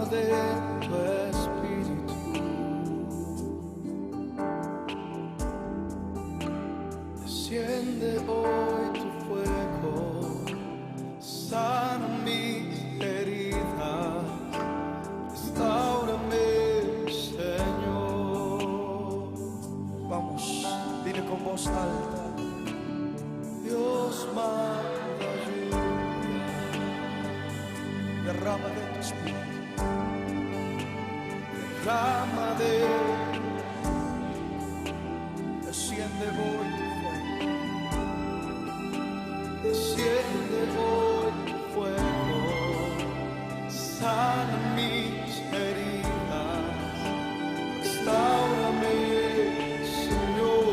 de tu espíritu. Desciende hoy tu fuego, sana mis heridas, restáurame, Señor. Vamos, dile con voz alta. Dios manda lluvia, derrama de tu espíritu, derrama de, desciende hoy tu fuego, desciende hoy tu fuego, sana mis heridas, restáurame, Señor.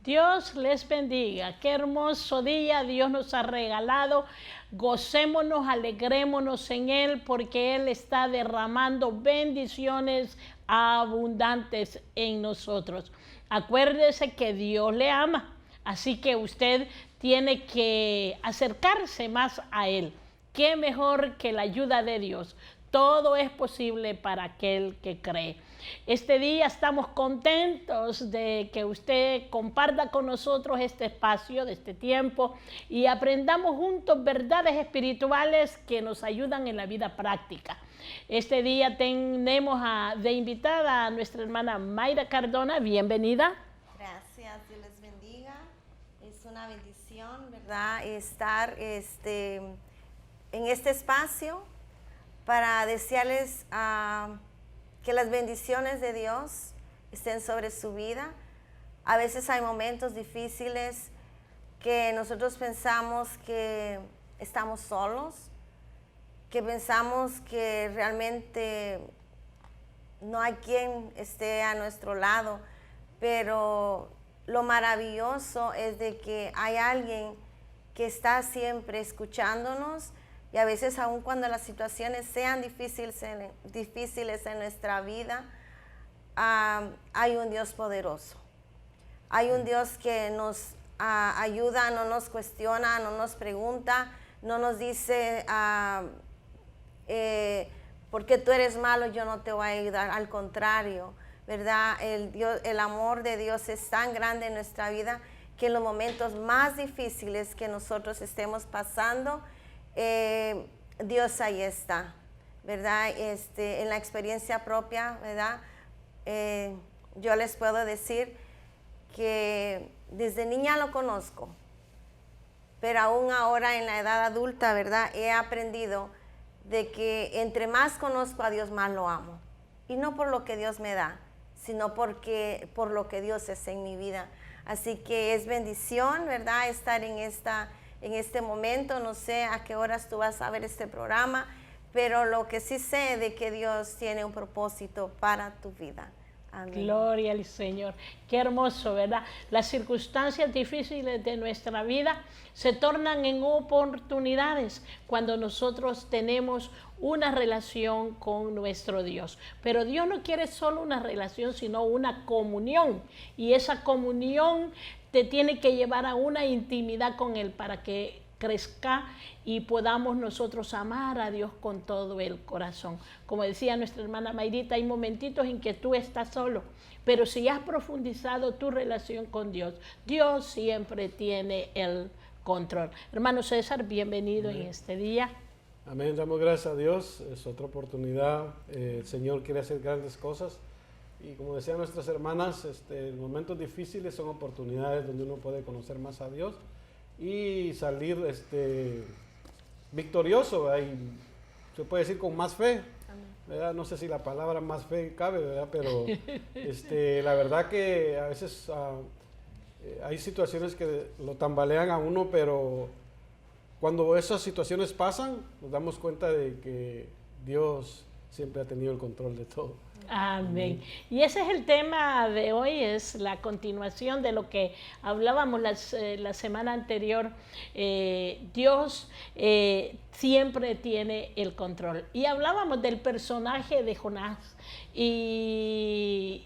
Dios les bendiga. Qué hermoso día Dios nos ha regalado. Gocémonos, alegrémonos en Él, porque Él está derramando bendiciones abundantes en nosotros. Acuérdese que Dios le ama, así que usted tiene que acercarse más a Él. ¿Qué mejor que la ayuda de Dios? Todo es posible para aquel que cree. Este día estamos contentos de que usted comparta con nosotros este espacio, de este tiempo, y aprendamos juntos verdades espirituales que nos ayudan en la vida práctica. Este día tenemos de invitada a nuestra hermana Mayra Cardona. Bienvenida. Gracias, Dios les bendiga. Es una bendición, ¿verdad?, estar en este espacio para desearles que las bendiciones de Dios estén sobre su vida. A veces hay momentos difíciles que nosotros pensamos que estamos solos, que pensamos que realmente no hay quien esté a nuestro lado, pero lo maravilloso es de que hay alguien que está siempre escuchándonos. Y a veces, aun cuando las situaciones sean difíciles en nuestra vida, hay un Dios poderoso. Hay un Dios que nos ayuda, no nos cuestiona, no nos pregunta, no nos dice, porque tú eres malo, yo no te voy a ayudar. Al contrario, ¿verdad? El amor de Dios es tan grande en nuestra vida que en los momentos más difíciles que nosotros estemos pasando, Dios ahí está, ¿verdad? En la experiencia propia, ¿verdad? Yo les puedo decir que desde niña lo conozco, pero aún ahora en la edad adulta, ¿verdad?, he aprendido de que entre más conozco a Dios, más lo amo. Y no por lo que Dios me da, sino por lo que Dios es en mi vida. Así que es bendición, ¿verdad?, estar en este momento. No sé a qué horas tú vas a ver este programa, pero lo que sí sé de que Dios tiene un propósito para tu vida. Amén. Gloria al Señor. Qué hermoso, ¿verdad? Las circunstancias difíciles de nuestra vida se tornan en oportunidades cuando nosotros tenemos una relación con nuestro Dios. Pero Dios no quiere solo una relación, sino una comunión. Y esa comunión te tiene que llevar a una intimidad con Él para que crezca y podamos nosotros amar a Dios con todo el corazón. Como decía nuestra hermana Mayrita, hay momentitos en que tú estás solo, pero si has profundizado tu relación con Dios, Dios siempre tiene el control. Hermano César, bienvenido. Amén. En este día. Amén, damos gracias a Dios, es otra oportunidad. El Señor quiere hacer grandes cosas. Y como decían nuestras hermanas, momentos difíciles son oportunidades donde uno puede conocer más a Dios y salir victorioso, ¿verdad? Y se puede decir con más fe, ¿verdad? No sé si la palabra más fe cabe, ¿verdad? Pero la verdad que a veces hay situaciones que lo tambalean a uno, pero cuando esas situaciones pasan, nos damos cuenta de que Dios siempre ha tenido el control de todo. Amén. Y ese es el tema de hoy, es la continuación de lo que hablábamos la semana anterior. Dios siempre tiene el control. Y hablábamos del personaje de Jonás y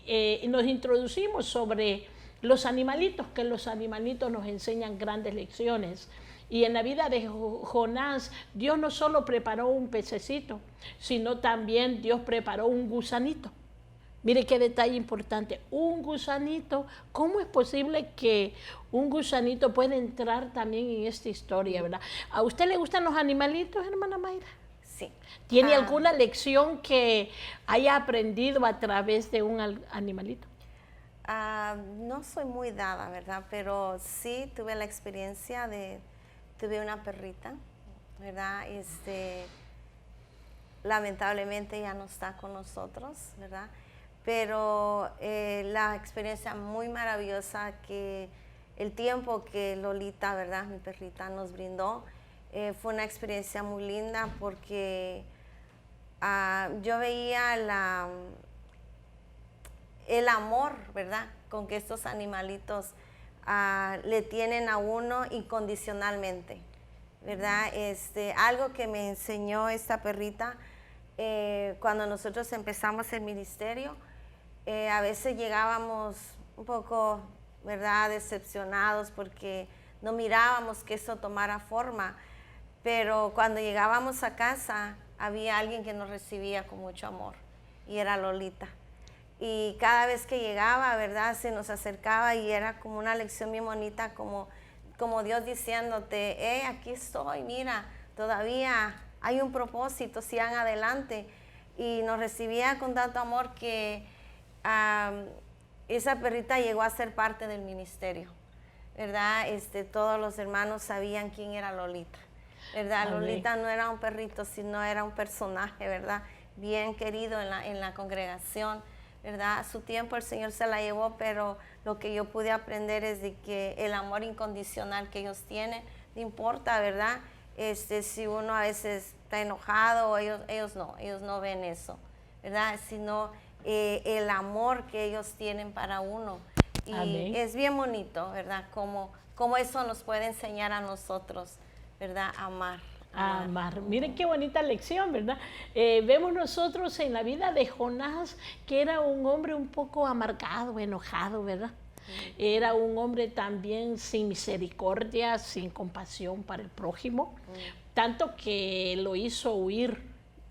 nos introducimos sobre los animalitos, que los animalitos nos enseñan grandes lecciones. Y en la vida de Jonás, Dios no solo preparó un pececito, sino también Dios preparó un gusanito. Mire qué detalle importante, un gusanito. ¿Cómo es posible que un gusanito pueda entrar también en esta historia, verdad? ¿A usted le gustan los animalitos, hermana Mayra? Sí. ¿Tiene alguna lección que haya aprendido a través de un animalito? No soy muy dada, ¿verdad? Pero sí tuve la experiencia tuve una perrita, ¿verdad? Lamentablemente ya no está con nosotros, ¿verdad? Pero la experiencia muy maravillosa que el tiempo que Lolita, ¿verdad? Mi perrita nos brindó, fue una experiencia muy linda porque yo veía el amor, ¿verdad? Con que estos animalitos le tienen a uno incondicionalmente, ¿verdad? Algo que me enseñó esta perrita cuando nosotros empezamos el ministerio, a veces llegábamos un poco, ¿verdad?, decepcionados porque no mirábamos que eso tomara forma, pero cuando llegábamos a casa había alguien que nos recibía con mucho amor y era Lolita. Y cada vez que llegaba, ¿verdad?, se nos acercaba y era como una lección bien bonita, como Dios diciéndote, aquí estoy, mira, todavía hay un propósito, sigan adelante. Y nos recibía con tanto amor que esa perrita llegó a ser parte del ministerio, ¿verdad? Todos los hermanos sabían quién era Lolita, ¿verdad? Amén. Lolita no era un perrito, sino era un personaje, ¿verdad?, bien querido en la congregación, ¿verdad? A su tiempo el Señor se la llevó, pero lo que yo pude aprender es de que el amor incondicional que ellos tienen, no importa, ¿verdad? Si uno a veces está enojado, ellos no ven eso, ¿verdad? Sino el amor que ellos tienen para uno. Y amén, es bien bonito, ¿verdad? Como eso nos puede enseñar a nosotros, ¿verdad? Amar. Miren qué bonita lección, ¿verdad? Vemos nosotros en la vida de Jonás que era un hombre un poco amargado, enojado, ¿verdad? Era un hombre también sin misericordia, sin compasión para el prójimo, tanto que lo hizo huir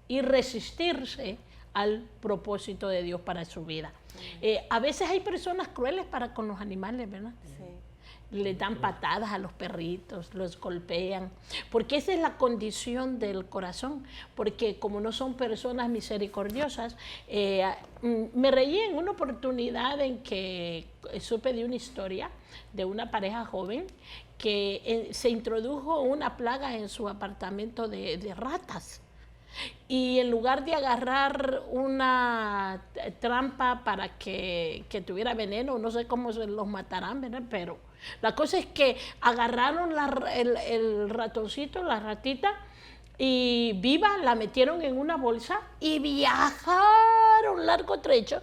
y resistirse al propósito de Dios para su vida. A veces hay personas crueles para con los animales, ¿verdad? Sí. Le dan patadas a los perritos, los golpean, porque esa es la condición del corazón, porque como no son personas misericordiosas, me reí en una oportunidad en que supe de una historia de una pareja joven que se introdujo una plaga en su apartamento de ratas. Y en lugar de agarrar una trampa para que tuviera veneno, no sé cómo se los matarán, ¿verdad? Pero la cosa es que agarraron el ratoncito, la ratita, y viva, la metieron en una bolsa y viajaron largo trecho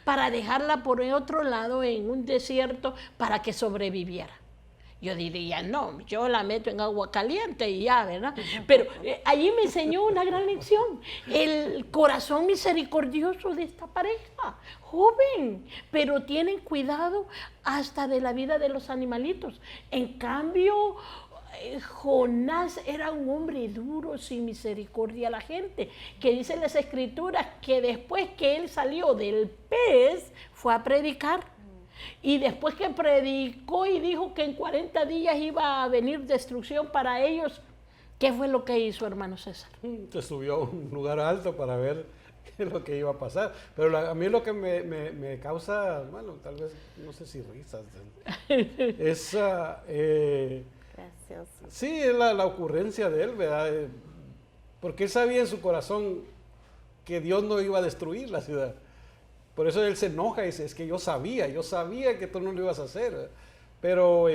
para dejarla por el otro lado en un desierto para que sobreviviera. Yo diría, no, yo la meto en agua caliente y ya, ¿verdad? Pero allí me enseñó una gran lección, el corazón misericordioso de esta pareja, joven, pero tienen cuidado hasta de la vida de los animalitos. En cambio, Jonás era un hombre duro, sin misericordia a la gente, que dicen las escrituras que después que él salió del pez, fue a predicar. Y después que predicó y dijo que en 40 días iba a venir destrucción para ellos, ¿qué fue lo que hizo, hermano César? Se subió a un lugar alto para ver qué es lo que iba a pasar. Pero a mí lo que me causa, bueno, tal vez, no sé si risas, es sí, es la ocurrencia de él, ¿verdad? Porque él sabía en su corazón que Dios no iba a destruir la ciudad. Por eso él se enoja y dice, es que yo sabía que tú no lo ibas a hacer. Pero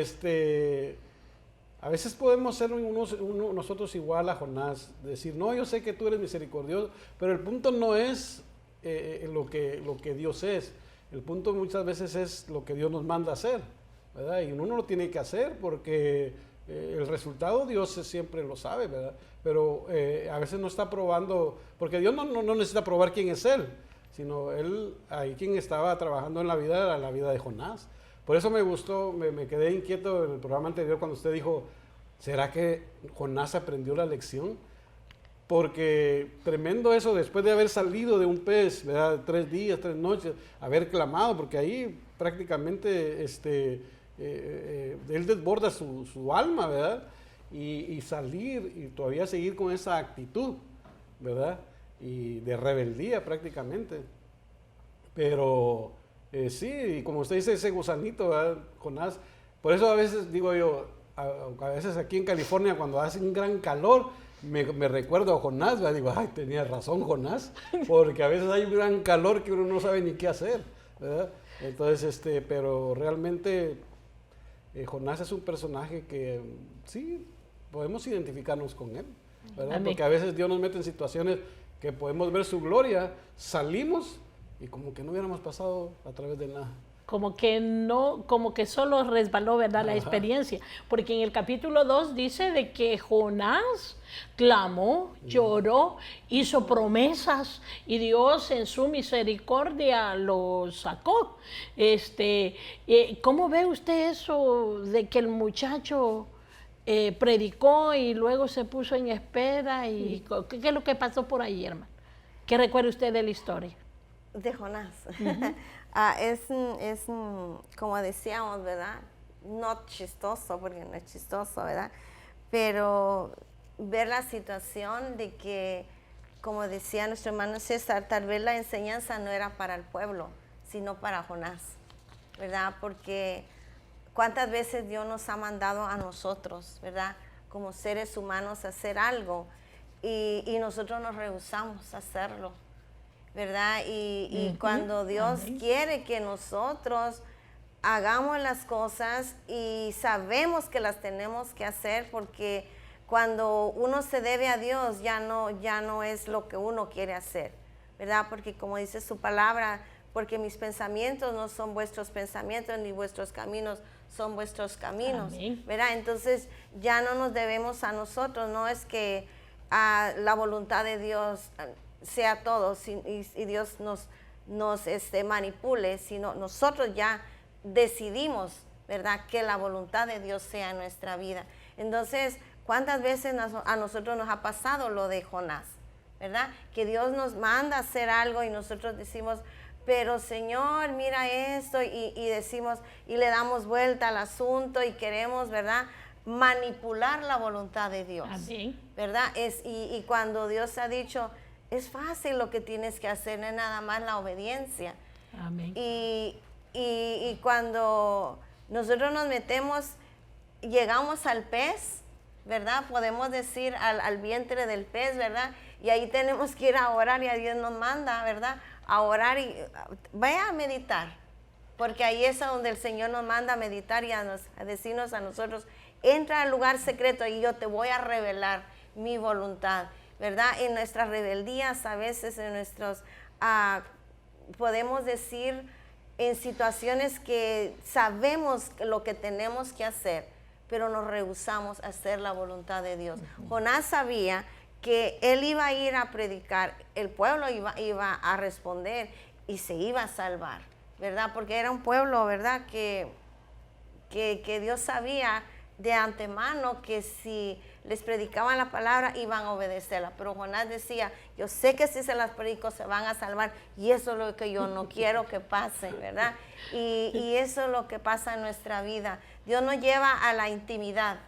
a veces podemos ser nosotros igual a Jonás, decir, no, yo sé que tú eres misericordioso, pero el punto no es lo que Dios es. El punto muchas veces es lo que Dios nos manda a hacer, ¿verdad? Y uno lo tiene que hacer porque el resultado Dios siempre lo sabe, ¿verdad? Pero a veces no está probando, porque Dios no necesita probar quién es Él, sino él, ahí quien estaba trabajando en la vida era la vida de Jonás. Por eso me gustó, me quedé inquieto en el programa anterior cuando usted dijo, ¿Será que Jonás aprendió la lección? Porque tremendo eso, después de haber salido de un pez, ¿verdad? 3 días, 3 noches, haber clamado, porque ahí prácticamente él desborda su alma, ¿verdad? Y salir y todavía seguir con esa actitud, ¿verdad? Y de rebeldía prácticamente. Pero sí, como usted dice, ese gusanito, ¿verdad? Jonás, por eso a veces digo yo, a veces aquí en California cuando hace un gran calor, me recuerdo a Jonás, ¿verdad? Digo, ay, tenía razón Jonás, porque a veces hay un gran calor que uno no sabe ni qué hacer, ¿verdad? Entonces, pero realmente Jonás es un personaje que sí, podemos identificarnos con él, ¿verdad? Amén. Porque a veces Dios nos mete en situaciones que podemos ver su gloria, salimos y como que no hubiéramos pasado a través de nada. Como que no, como que solo resbaló, ¿verdad? La Ajá. experiencia. Porque en el capítulo 2 dice de que Jonás clamó, lloró, hizo promesas y Dios en su misericordia lo sacó. ¿Cómo ve usted eso de que el muchacho predicó y luego se puso en espera? Y ¿qué es lo que pasó por ahí, hermano? ¿Qué recuerda usted de la historia? De Jonás. Es como decíamos, ¿verdad? No chistoso, porque no es chistoso, ¿verdad? Pero ver la situación de que, como decía nuestro hermano César, tal vez la enseñanza no era para el pueblo, sino para Jonás, ¿verdad? Porque cuántas veces Dios nos ha mandado a nosotros, ¿verdad? Como seres humanos a hacer algo y nosotros nos rehusamos a hacerlo, ¿verdad? Y cuando Dios quiere que nosotros hagamos las cosas y sabemos que las tenemos que hacer, porque cuando uno se debe a Dios ya no es lo que uno quiere hacer, ¿verdad? Porque como dice su palabra, porque mis pensamientos no son vuestros pensamientos, ni vuestros caminos son vuestros caminos, Amén. ¿verdad? Entonces ya no nos debemos a nosotros, no es que la voluntad de Dios sea todo y Dios nos manipule, sino nosotros ya decidimos, ¿verdad?, que la voluntad de Dios sea en nuestra vida. Entonces, ¿cuántas veces a nosotros nos ha pasado lo de Jonás, ¿verdad? Que Dios nos manda a hacer algo y nosotros decimos, pero Señor, mira esto, y decimos, y le damos vuelta al asunto y queremos, ¿verdad?, manipular la voluntad de Dios. Amén. ¿Verdad? Y cuando Dios ha dicho, es fácil lo que tienes que hacer, no es nada más la obediencia. Amén. Y cuando nosotros nos metemos, llegamos al pez, ¿verdad? Podemos decir al vientre del pez, ¿verdad? Y ahí tenemos que ir a orar y a Dios nos manda, ¿verdad? A orar y vaya a meditar, porque ahí es a donde el Señor nos manda a meditar y a decirnos a nosotros, entra al lugar secreto y yo te voy a revelar mi voluntad, ¿verdad? En nuestras rebeldías, a veces en nuestros, podemos decir, en situaciones que sabemos lo que tenemos que hacer, pero nos rehusamos a hacer la voluntad de Dios. Jonás sabía que él iba a ir a predicar, el pueblo iba a responder y se iba a salvar, ¿verdad? Porque era un pueblo, ¿verdad?, que Dios sabía de antemano que si les predicaban la palabra iban a obedecerla, pero Jonás decía, yo sé que si se las predico se van a salvar y eso es lo que yo no quiero que pase, ¿verdad? Y eso es lo que pasa en nuestra vida. Dios nos lleva a la intimidad,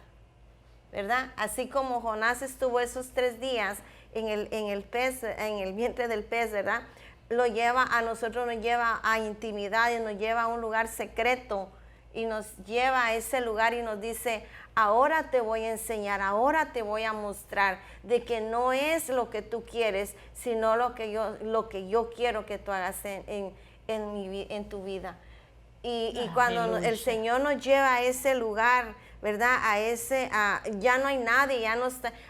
¿verdad? Así como Jonás estuvo esos 3 días en el pez, en el vientre del pez, ¿verdad? Lo lleva a nosotros, nos lleva a intimidad y nos lleva a un lugar secreto y nos lleva a ese lugar y nos dice, ahora te voy a enseñar, ahora te voy a mostrar de que no es lo que tú quieres, sino lo que yo quiero que tú hagas en tu vida. Y cuando el Señor nos lleva a ese lugar, ¿verdad? Ya no hay nadie,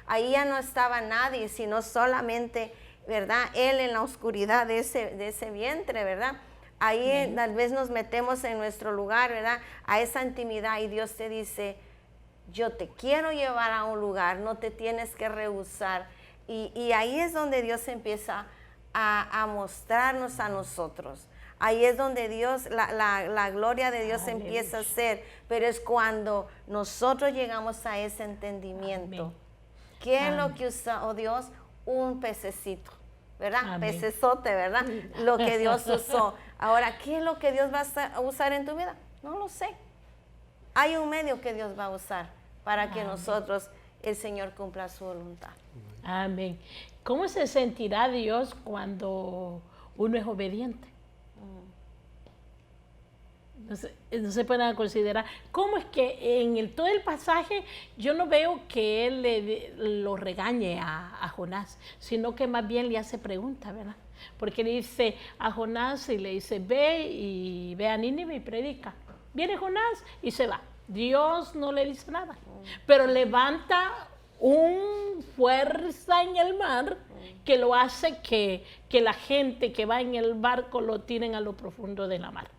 ahí ya no estaba nadie, sino solamente, ¿verdad?, Él en la oscuridad de ese vientre, ¿verdad? Ahí tal vez nos metemos en nuestro lugar, ¿verdad?, a esa intimidad y Dios te dice, yo te quiero llevar a un lugar, no te tienes que rehusar. Y ahí es donde Dios empieza a mostrarnos a nosotros, Ahí es donde Dios, la gloria de Dios Aleluya. empieza a ser, pero es cuando nosotros llegamos a ese entendimiento. Amén. ¿Qué es Amén. lo que usó Dios? Un pececito, ¿verdad? Amén. Pecesote, ¿verdad? Lo que Dios usó. Ahora, ¿qué es lo que Dios va a usar en tu vida? No lo sé. Hay un medio que Dios va a usar para que nosotros, el Señor, cumpla su voluntad. Amén. ¿Cómo se sentirá Dios cuando uno es obediente? No se pueden considerar. ¿Cómo es que en todo el pasaje yo no veo que él lo regañe a Jonás, sino que más bien le hace preguntas, ¿verdad? Porque le dice a Jonás y le dice, ve a Nínive y predica. Viene Jonás y se va. Dios no le dice nada, pero levanta una fuerza en el mar que lo hace que la gente que va en el barco lo tiren a lo profundo de la mar.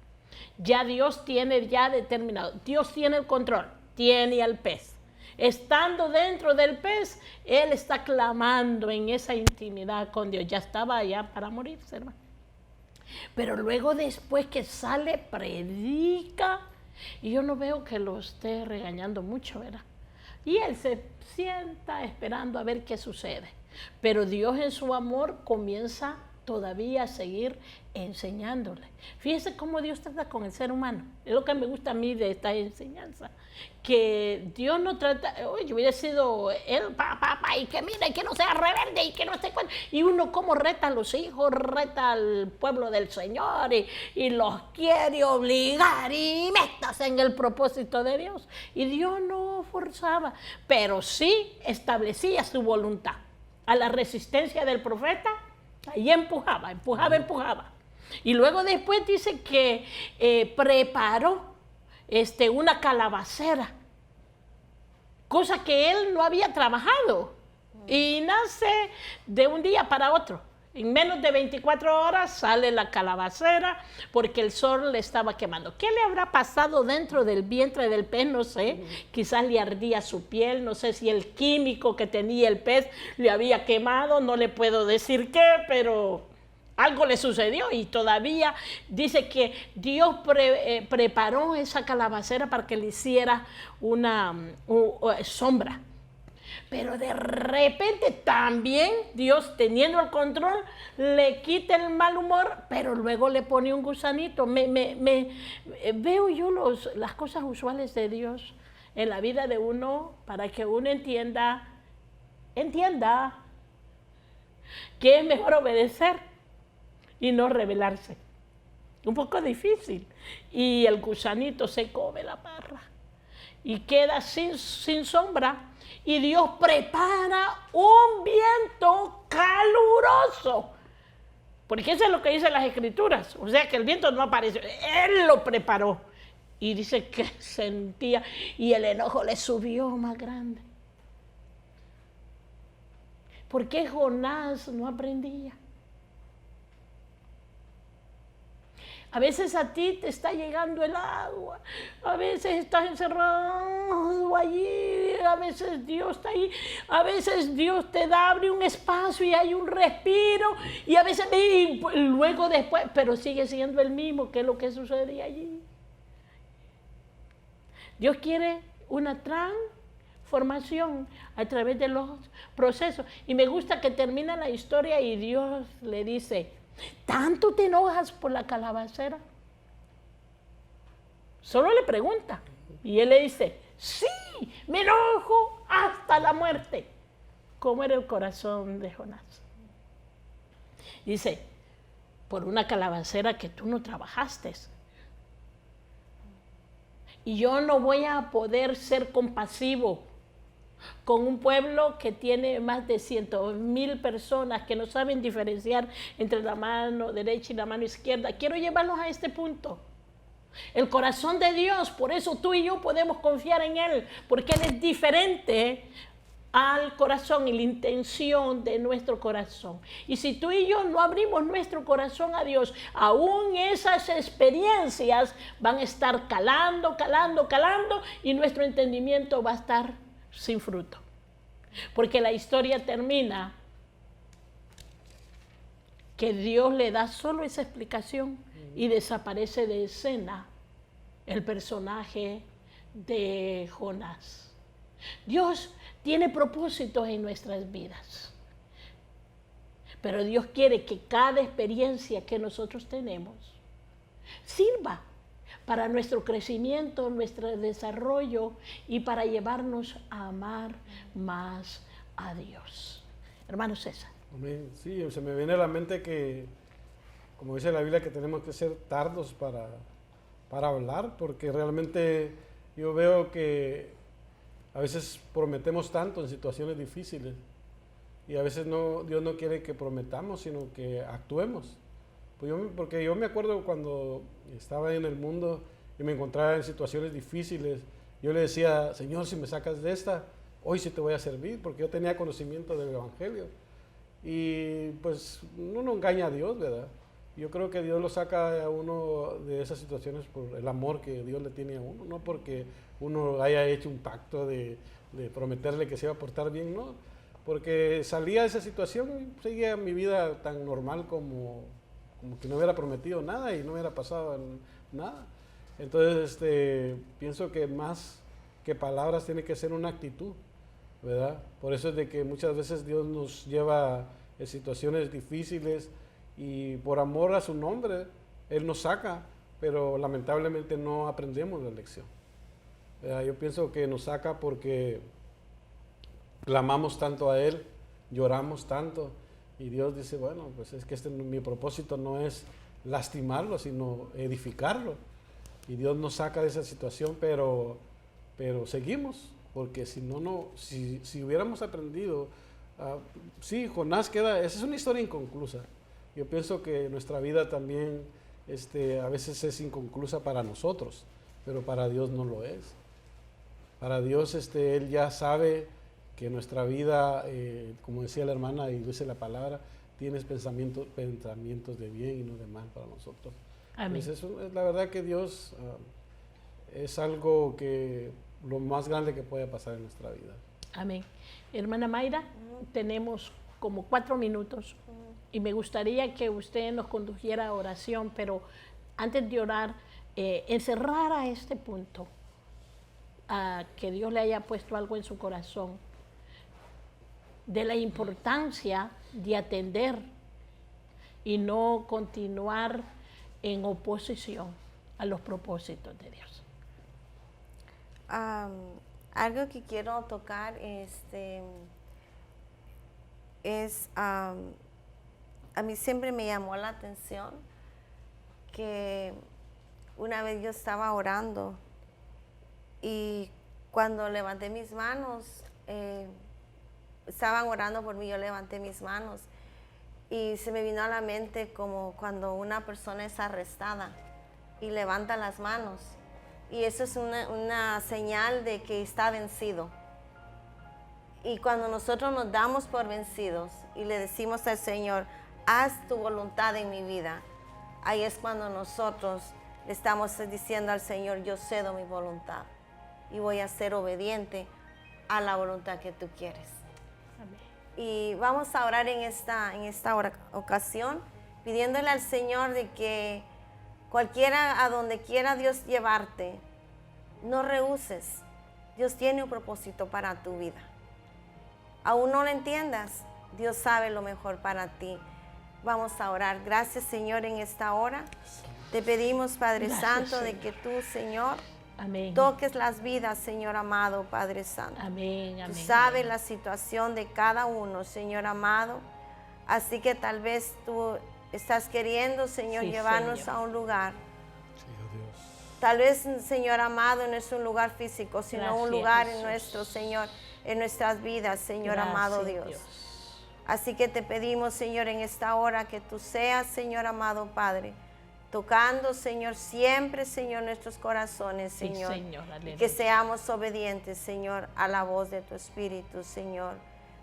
Ya Dios tiene ya determinado, Dios tiene el control, tiene al pez. Estando dentro del pez, él está clamando en esa intimidad con Dios. Ya estaba allá para morirse, hermano. Pero luego después que sale, predica, y yo no veo que lo esté regañando mucho, ¿verdad? Y él se sienta esperando a ver qué sucede. Pero Dios en su amor comienza todavía a seguir enseñándole. Fíjese cómo Dios trata con el ser humano. Es lo que me gusta a mí de esta enseñanza. Que Dios no trata, oye, hubiera sido él, y que mira, y que no sea rebelde, y que no esté cuenta. Y uno como reta a los hijos, reta al pueblo del Señor, y los quiere obligar, y métase en el propósito de Dios. Y Dios no forzaba, pero sí establecía su voluntad. A la resistencia del profeta, ahí empujaba. Y luego después dice que preparó una calabacera, cosa que él no había trabajado. Y nace de un día para otro. En menos de 24 horas sale la calabacera porque el sol le estaba quemando. ¿Qué le habrá pasado dentro del vientre del pez? No sé. Quizás le ardía su piel, no sé si el químico que tenía el pez le había quemado, no le puedo decir qué, pero algo le sucedió y todavía dice que Dios preparó esa calabacera para que le hiciera una sombra. Pero de repente también Dios, teniendo el control, le quita el mal humor, pero luego le pone un gusanito. Veo yo las cosas usuales de Dios en la vida de uno para que uno entienda que es mejor obedecer y no rebelarse. Un poco difícil. Y el gusanito se come la parra y queda sin sombra. Y Dios prepara un viento caluroso. Porque eso es lo que dicen las Escrituras. O sea que el viento no apareció. Él lo preparó. Y dice que sentía. Y el enojo le subió más grande. ¿Por qué Jonás no aprendía? A veces a ti te está llegando el agua, a veces estás encerrado allí, a veces Dios está ahí, a veces Dios te abre un espacio y hay un respiro, y a veces y luego después, pero sigue siendo el mismo, que es lo que sucede allí. Dios quiere una transformación a través de los procesos. Y me gusta que termina la historia y Dios le dice, ¿tanto te enojas por la calabacera? Solo le pregunta. Y él le dice, sí, me enojo hasta la muerte. ¿Cómo era el corazón de Jonás? Dice, por una calabacera que tú no trabajaste. Y yo no voy a poder ser compasivo con un pueblo que tiene más de 100,000 personas que no saben diferenciar entre la mano derecha y la mano izquierda. Quiero llevarlos a este punto. El corazón de Dios, por eso tú y yo podemos confiar en Él, porque Él es diferente al corazón y la intención de nuestro corazón. Y si tú y yo no abrimos nuestro corazón a Dios, aún esas experiencias van a estar calando, y nuestro entendimiento va a estar sin fruto. Porque la historia termina que Dios le da solo esa explicación y desaparece de escena el personaje de Jonás. Dios tiene propósitos en nuestras vidas, pero Dios quiere que cada experiencia que nosotros tenemos sirva para nuestro crecimiento, nuestro desarrollo y para llevarnos a amar más a Dios. Hermano César. Amén. Sí, se me viene a la mente que, como dice la Biblia, que tenemos que ser tardos para hablar, porque realmente yo veo que a veces prometemos tanto en situaciones difíciles y a veces Dios no quiere que prometamos, sino que actuemos. Porque yo me acuerdo cuando estaba en el mundo y me encontraba en situaciones difíciles, yo le decía, Señor, si me sacas de esta, hoy sí te voy a servir, porque yo tenía conocimiento del Evangelio. Y pues uno no engaña a Dios, ¿verdad? Yo creo que Dios lo saca a uno de esas situaciones por el amor que Dios le tiene a uno, no porque uno haya hecho un pacto de prometerle que se iba a portar bien, no. Porque salía de esa situación y seguía mi vida tan normal como que no hubiera prometido nada y no hubiera pasado nada. Entonces, pienso que más que palabras tiene que ser una actitud, ¿verdad? Por eso es de que muchas veces Dios nos lleva en situaciones difíciles y por amor a su nombre, Él nos saca, pero lamentablemente no aprendemos la lección, ¿verdad? Yo pienso que nos saca porque clamamos tanto a Él, lloramos tanto, y Dios dice, bueno, pues es que mi propósito no es lastimarlo, sino edificarlo. Y Dios nos saca de esa situación, pero seguimos, porque si hubiéramos aprendido, sí, Jonás esa es una historia inconclusa. Yo pienso que nuestra vida también a veces es inconclusa para nosotros, pero para Dios no lo es. Para Dios Él ya sabe que nuestra vida, como decía la hermana y dice la palabra, tienes pensamientos de bien y no de mal para nosotros. Amén. Entonces, la verdad que Dios es algo que lo más grande que puede pasar en nuestra vida. Amén. Hermana Mayra, tenemos como 4 minutos y me gustaría que usted nos condujera a oración, pero antes de orar, encerrara este punto, que Dios le haya puesto algo en su corazón, de la importancia de atender y no continuar en oposición a los propósitos de Dios. Algo que quiero tocar a mí siempre me llamó la atención que una vez yo estaba orando y cuando levanté mis manos, estaban orando por mí, yo levanté mis manos y se me vino a la mente como cuando una persona es arrestada y levanta las manos, y eso es una señal de que está vencido. Y cuando nosotros nos damos por vencidos y le decimos al Señor, haz tu voluntad en mi vida, ahí es cuando nosotros le estamos diciendo al Señor, yo cedo mi voluntad y voy a ser obediente a la voluntad que tú quieres. Y vamos a orar en esta ocasión, pidiéndole al Señor de que a donde quiera Dios llevarte, no rehuses. Dios tiene un propósito para tu vida. Aún no lo entiendas, Dios sabe lo mejor para ti. Vamos a orar. Gracias, Señor, en esta hora. Te pedimos, Padre Santo, de que tú, Señor, Amén. toques las vidas, Señor amado, Padre Santo. Amén, amén. Tú sabes la situación de cada uno, Señor amado. Así que tal vez tú estás queriendo, Señor, Sí, llevarnos Señor. a un lugar. Sí, oh Dios. Tal vez, Señor amado, no es un lugar físico, sino Gracias, un lugar en Jesús. nuestro, Señor, en nuestras vidas, Señor Gracias, amado Dios. Así que te pedimos, Señor, en esta hora que tú seas, Señor amado Padre, tocando, Señor, siempre, Señor, nuestros corazones, Sí, Señor. Señor, Y aleluya. que seamos obedientes, Señor, a la voz de tu Espíritu, Señor.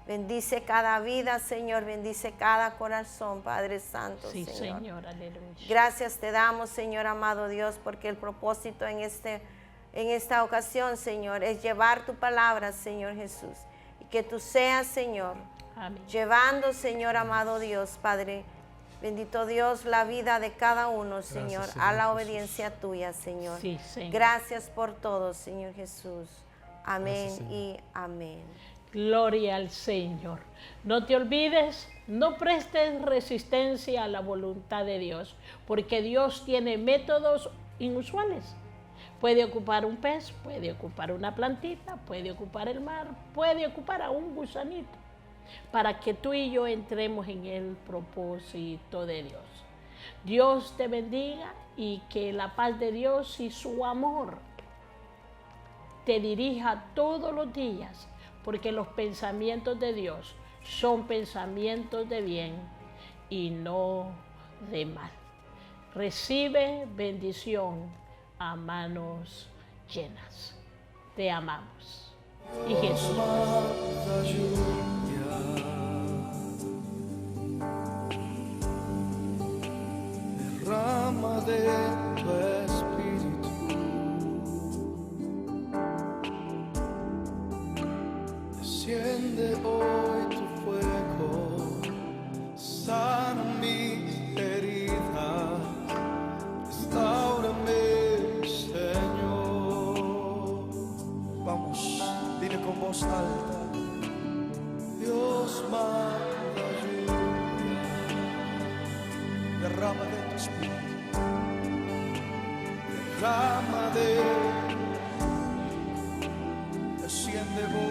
Bendice cada vida, Señor, bendice cada corazón, Padre Santo, Sí, Señor. Señor, aleluya. Gracias te damos, Señor amado Dios, porque el propósito en esta ocasión, Señor, es llevar tu palabra, Señor Jesús. Y que tú seas, Señor, Amén. llevando, Señor amado Dios, Padre, Bendito Dios, la vida de cada uno, Señor, Señor a la Jesús. obediencia tuya, Señor. Sí, Señor. Gracias por todo, Señor Jesús. Amén Gracias, Señor. y amén. Gloria al Señor. No te olvides, no prestes resistencia a la voluntad de Dios, porque Dios tiene métodos inusuales. Puede ocupar un pez, puede ocupar una plantita, puede ocupar el mar, puede ocupar a un gusanito, para que tú y yo entremos en el propósito de Dios. Dios te bendiga y que la paz de Dios y su amor te dirija todos los días, porque los pensamientos de Dios son pensamientos de bien y no de mal. Recibe bendición a manos llenas. Te amamos. Y Jesús. Manda lluvia, derrama de tu espíritu, desciende hoy tu fuego, sana mis heridas, restaurame, Señor. Vamos, dile con voz alta. Dios manda lluvia, derrama de tu espíritu, derrama de, desciende hoy